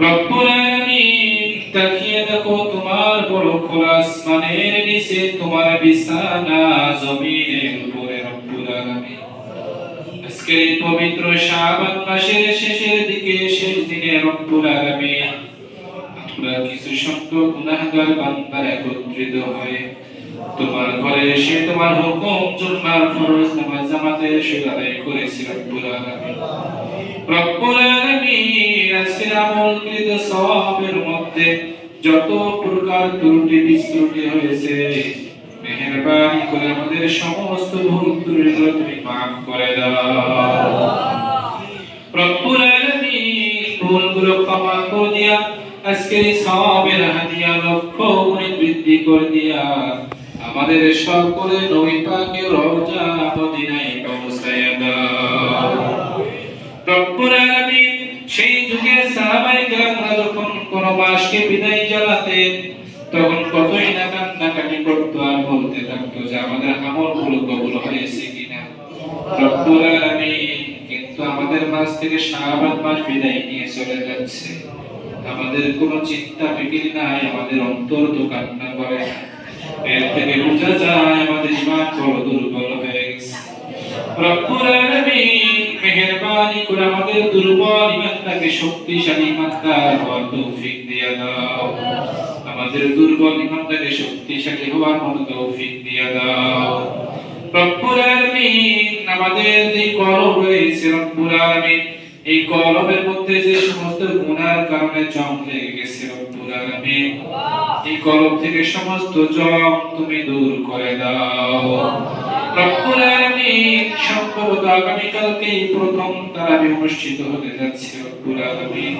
রব্বুল আলামিন তাকিয়ে দেখো তোমার বড় খোলা আসমানের নিচে তোমার বিছানা জমিনের উপরে রব্বুল আলামিন আজকে এই পবিত্র শাবান মাসের শেষের দিকে শেষ দিনে রব্বুল আলামিন আমরা কিছু সংখ্যক গুনাহগার বান্দা একত্রিত হয়ে তোমার ঘরে এসে তোমার হুকুম জুমার ফরজ নামাজ জামাতে আদায় করেছি রব্বুল আলামিন। রব্বুল আলামিন আজকের আমলকৃত সওয়াবের মধ্যে যত প্রকার ত্রুটি বিচ্যুতি হয়েছে মেহেরবানি করে আমাদের সমস্ত ভুল ত্রুটিগুলো তুমি মাফ করে দাও রব্বুল আলামিন। ভুলগুলো ক্ষমা করে দিয়া আজকের এই সওয়াবের হাদিয়া লক্ষ গুণে বৃদ্ধি করে দিয়া আমাদের সকলের নবী পাকের রওজা মদিনায় পৌঁছায়া দাও রব্বুল আলামিন। সেই যুগে সাহাবায়ে কেরামরা যখন কোন মাসকে বিদায় জানাতেন তখন কতই না কান্নাকাটি করতো আর বলতে থাকতো যে আমাদের আমলগুলো কবুল হয়েছে কিনা রব্বুল আলামিন। কিন্তু আমাদের মাঝ থেকে শাবান মাস বিদায় নিয়ে চলে যাচ্ছে, আমাদের কোনো চিন্তা ফিকির নাই, আমাদের অন্তর তো কান্না করে না। এর থেকে বোঝা যায় আমাদের ঈমান বড় দুর্বল হয়ে গেছে রব্বুল আলামিন। মেহেরবানি করে আমাদের দুর্বল ঈমানটাকে শক্তিশালী ঈমানদার হওয়ার তৌফিক দিয়ে দাও, আমাদের দুর্বল ঈমানটাকে শক্তিশালী হওয়ার মতো তৌফিক দিয়ে দাও রব্বুল আলামিন। আমাদের যে কলব রয়েছে রব্বুল আলামিন, এই কলবের মধ্যে যে সমস্ত গুনাহর কারণে জং লেগে গেছে রব্বুল আলামিন, এই কলব থেকে সমস্ত জং তুমি দূর করে দাও রব্বুল আলামিন। সম্ভবত আগামীকালকে প্রথম তারাবি অনুষ্ঠিত হতে যাচ্ছে রব্বুল আলামিন।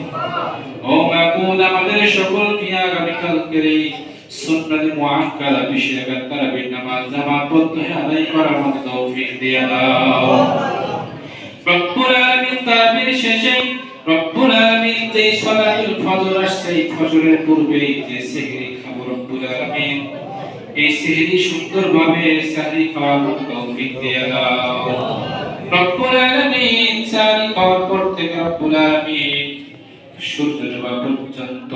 ও মাবুদ, আমাদের সকলকে আগামীকালকের এই সুন্নাতে মুআক্কাদা বিশেষ তারাবির নামাজ জামাতবদ্ধ হয়ে আদায় করার মতো তৌফিক দিয়ে দাও রব্বুল আলামিন। তারাবির শেষে রব্বুল আলামিন যে সালাতুল ফজর আসছে, এই ফজরের পূর্বে যে সেহরি খাবো রব্বুল আলামিন, এই সেহরি সুন্দরভাবে সেহরি খাওয়ার মতো তৌফিক দিয়ে দাও রব্বুল আলামিন। সেহরি খাওয়ার পর থেকে রব্বুল আলামিন সূর্য ডোবা পর্যন্ত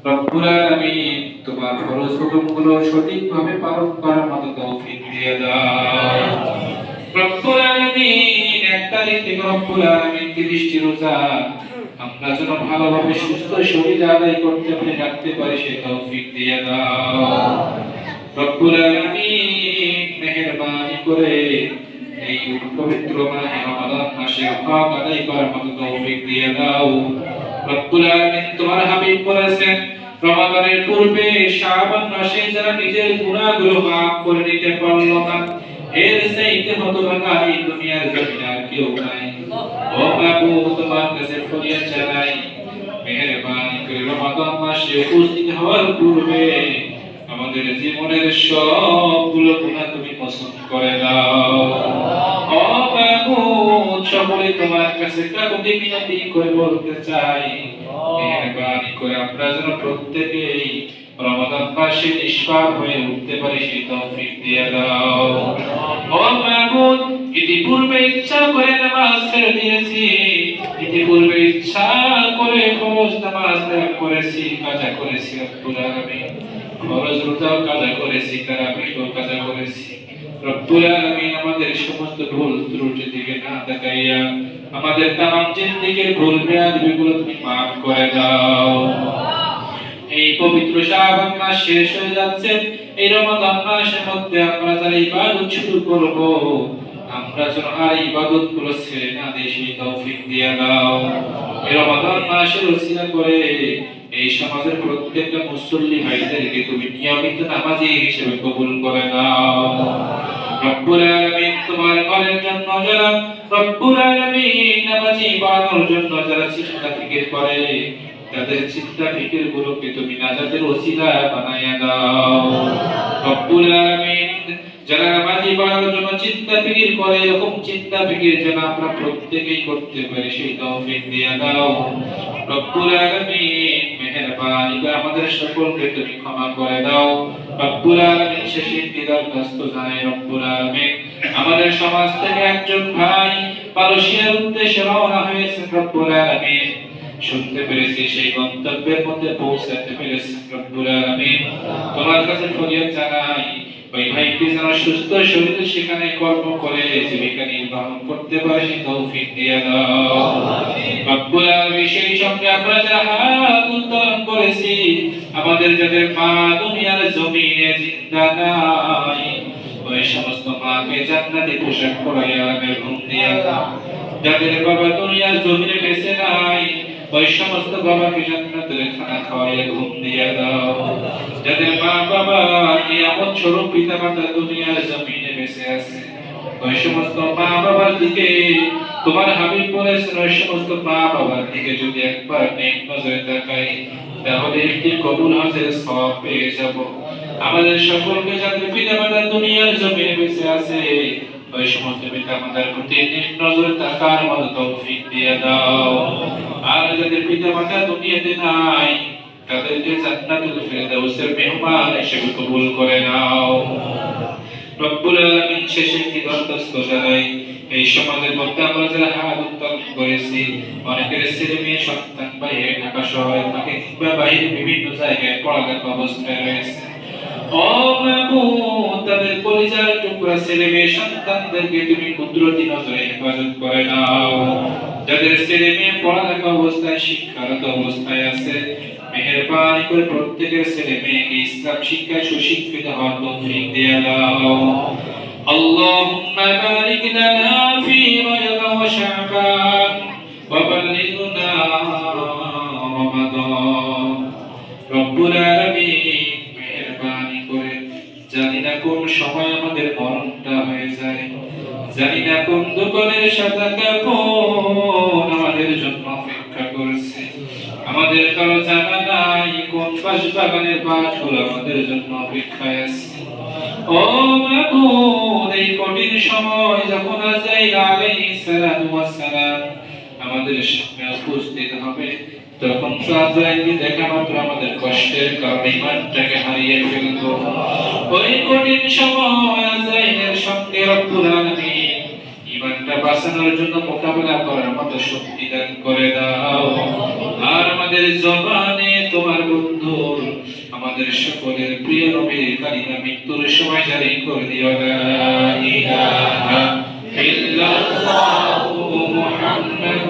রব্বুল আলামিন তোমার ফরজ হুকুমগুলো সঠিকভাবে পালন করার মতো তৌফিক দিয়ে দাও রব্বুল আলামিন। 1 তারিখ থেকে রব্বুল আলামিন 30টি রোজা আমরা যেন ভালোভাবে সুস্থ শরীরে আদায় করতে পারি, রাখতে পারি, সেই তৌফিক দিয়ে দাও রব্বুল আলামিন। মেহেরবানি করে এই পবিত্র মাহে রমাদান মাসে হক আদায় করার মতো তৌফিক দিয়ে দাও রব্বুল আলামিন। তোমার হাবিব বলেছেন রমাদানের পূর্বে শাবান মাসে যারা নিজের গুনাহগুলো মাফ করে নিতে পারল না, এর চাইতে হতভাগা এই দুনিয়ার জমিনে আর কেউ নাই। ও মাবুদ, তোমার কাছে ফরিয়াদ জানাই, মেহেরবানি করে রমাদান মাসে উপস্থিত হওয়ার পূর্বে আমাদের জীবনের সবগুলো গুনাহ তুমি পছন্দ করে দাও। ও মাবুদ, সকলে তোমার কাছে কাকুতি মিনতি করে বলতে চাই, মেহেরবানি করে আমরা যেন প্রত্যেকেই রমাদান মাসে নিষ্পাপ হয়ে উঠতে পারি, সেই তৌফিক দিয়ে দাও। ও মাবুদ, ইতিপূর্বে ইচ্ছা করে নামাজ ছেড়ে দিয়েছি, ইতিপূর্বে ইচ্ছা করে ফরজ নামাজ ত্যাগ করেছি, কাজা করেছি রব্বুল আলামিন। ফরজ রোজা কাজা করেছি, তারাবিও কাজা করেছি রব্বুল আলামিন। আমাদের সমস্ত ভুল ত্রুটি দিকে না তাকাইয়া আমাদের তামাম জিন্দেগীর ভুল বেয়াদবিগুলো তুমি মাফ করে দাও। এই পবিত্র শাবান মাস শেষ হয়ে যাচ্ছে, এই রমাদান মাসের মধ্যে আমরা যারা ইবাদত শুরু করব, আমরা যেন আর ইবাদতগুলো ছেড়ে না দিই, সেই তৌফিক দিয়ে দাও। এই রমাদান মাসের ওসিলা করে এই সমাজের প্রত্যেকটা মুসল্লি ভাইদেরকে তুমি নিয়মিত নামাজি হিসেবে কবুল করে দাও রব্বুল আলামিন। তোমার ঘরের জন্য যারা রব্বুল আলামিন নামাজি বানানোর জন্য যারা চিন্তা ফিকির করে, তাদের চিন্তা ফিকির গুলোকে তুমি নাজাতের ওসিলা বানায়া দাও রব্বুল আলামিন। যারা নামাজি বানানোর জন্য চিন্তা ফিকির করে, এরকম চিন্তা ফিকির যেন আমরা প্রত্যেকেই করতে পারি, সেই তৌফিক দিয়ে দাও রব্বুল আলামিন। মেহেরবানি করে আমাদের সকলকে তুমি ক্ষমা করে দাও রব্বুল আলামিন। শেষে একটি দরখাস্ত জানাই রব্বুল আলামিন, আমাদের সমাজ থেকে একজন ভাই মালয়েশিয়ার উদ্দেশ্যে রওনা হয়েছে রব্বুল আলামিন, শুনতে পেরেছি সেই গন্তব্যের মধ্যে পৌঁছাতে পেরেছি রব্বুল আলামিন তোমার কাছে ফরিয়াদ জানাই ওই ভাইটি যেন সুস্থ শরীরে সেখানে কর্ম করে জীবিকা নির্বাহ করতে পারে সেই তৌফিক দিয়ে দাও রব্বুল আলামিন সেই সঙ্গে আমরা যারা হাত উত্তোলন করেছি আমাদের যাদের মা দুনিয়ার জমিনে জিন্দা নাই ওই সমস্ত মাকে জান্নাতে পোশাক পরাইয়া বেগম দিয়া দাও যাদের বাবা দুনিয়ার জমিনে বেঁচে নাই ওই সমস্ত বাবাকে জান্নাতের খানা খাওয়াইয়া ঘুম দিয়া দাও যাদের মা বাবা নিয়ামত স্বরূপ পিতা মাতা দুনিয়ার জমিনে বেঁচে আছে ওই সমস্ত মা বাবার দিকে তোমার হাবিব বলেছেন ওই সমস্ত মা বাবার দিকে যদি একবার নেক নজরে তাকাই তাহলে একটি কবুল হজের সওয়াব পেয়ে যাব আমাদের সকলকে যাদের পিতা মাতা দুনিয়ার জমিনে বেঁচে আছে ওই সমস্ত পিতা মাতার প্রতি নেক নজরে তাকার মতো তৌফিক দিয়ে দাও আর যাদের পিতা মাতা দুনিয়াতে নাই তাদেরকে জান্নাতুল ফেরদাউসের মেহমান হিসেবে কবুল করে নাও রব্বুল আলামিন শেষে কি দরখাস্ত জানাই এই সমাজের মধ্যে আমরা যারা হাত উত্তোলন করেছি অনেকের ছেলে মেয়ে সন্তান বাইরে ঢাকা শহরে থাকে কিংবা বাইরে বিভিন্ন জায়গায় পড়ালেখা অবস্থায় রয়েছে ও মাবুদ তাদের পরিবার টুকরা ছেলে মেয়ে সন্তানদেরকে তুমি কুদরতি নজরে হেফাজত করে নাও যাদের ছেলে মেয়ে পড়ালেখা অবস্থায় শিক্ষারত অবস্থায় আছে মেহেরবানি করে প্রত্যেকের ছেলে মেয়েকে ইসলাম শিক্ষায় সুশিক্ষিত হওয়ার তৌফিক দিয়ে দাও আল্লাহুম্মা বারিক লানা ফি রজব ওয়া শাবান ওয়া বাল্লিগনা রমাদান রব্বুল আলামিন মেহেরবানি করে জানি না কোন সময় আমাদের মরণটা হয়ে যায় জানি না কোন দোকানের সাদা কাপড় আমাদের জন্য অপেক্ষা করছে আমাদের কারো জানা নাই কোন বাস বাগানের গাছগুলো আমাদের জন্য অপেক্ষায় আছে ও মাবুদ এই কঠিন সময় যখন আজরাইল আলাইহিস সালাতু ওয়াস সালাম আমাদের সামনে উপস্থিত হবে তখন তো আজরাইলকে দেখা মাত্র আমাদের কষ্টের কারণে ইমানটাকে হারিয়ে ফেলবো ওই কঠিন সময় আজরাইলের সঙ্গে রব্বুল আলামিন ইমানটা বাঁচানোর জন্য মোকাবেলা করার মতো শক্তি দান করে দাও আর আমাদের জবানে তোমার বন্ধু আমাদের সকলের প্রিয় নবীর কালিমা মৃত্যুর সময় জারি করে দিও লা ইলাহা ইল্লাল্লাহু মুহাম্মাদুর